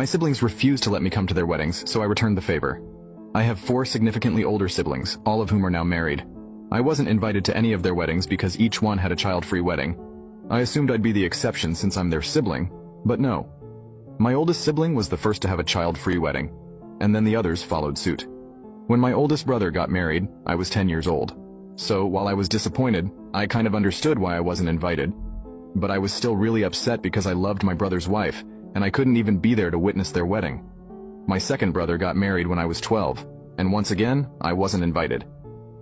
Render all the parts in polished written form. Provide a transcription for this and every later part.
My siblings refused to let me come to their weddings, so I returned the favor. I have 4 significantly older siblings, all of whom are now married. I wasn't invited to any of their weddings because each one had a child-free wedding. I assumed I'd be the exception since I'm their sibling, but no. My oldest sibling was the first to have a child-free wedding, and then the others followed suit. When my oldest brother got married, I was 10 years old. So while I was disappointed, I kind of understood why I wasn't invited. But I was still really upset because I loved my brother's wife, and I couldn't even be there to witness their wedding. My second brother got married when I was 12, and once again, I wasn't invited.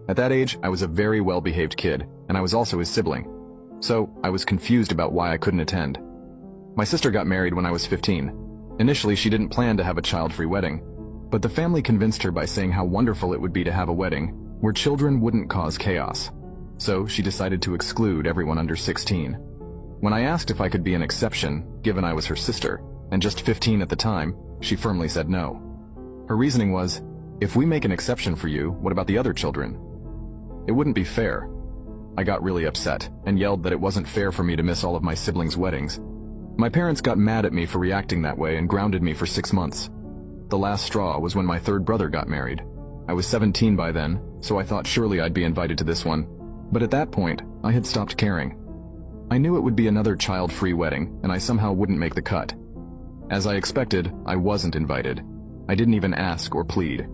At that age, I was a very well-behaved kid, and I was also his sibling. So I was confused about why I couldn't attend. My sister got married when I was 15. Initially, she didn't plan to have a child-free wedding, but the family convinced her by saying how wonderful it would be to have a wedding where children wouldn't cause chaos. So she decided to exclude everyone under 16. When I asked if I could be an exception, given I was her sister, and just 15 at the time, she firmly said no. Her reasoning was, if we make an exception for you, what about the other children? It wouldn't be fair. I got really upset and yelled that it wasn't fair for me to miss all of my siblings' weddings. My parents got mad at me for reacting that way and grounded me for 6 months. The last straw was when my third brother got married. I was 17 by then, so I thought surely I'd be invited to this one. But at that point, I had stopped caring. I knew it would be another child-free wedding, and I somehow wouldn't make the cut. As I expected, I wasn't invited. I didn't even ask or plead.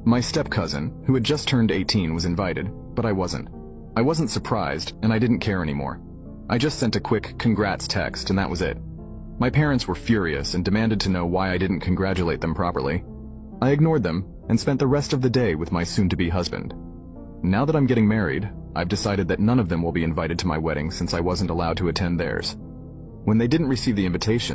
My step-cousin, who had just turned 18, was invited, but I wasn't. I wasn't surprised, and I didn't care anymore. I just sent a quick congrats text, and that was it. My parents were furious and demanded to know why I didn't congratulate them properly. I ignored them and spent the rest of the day with my soon-to-be husband. Now that I'm getting married, I've decided that none of them will be invited to my wedding since I wasn't allowed to attend theirs. When they didn't receive the invitation,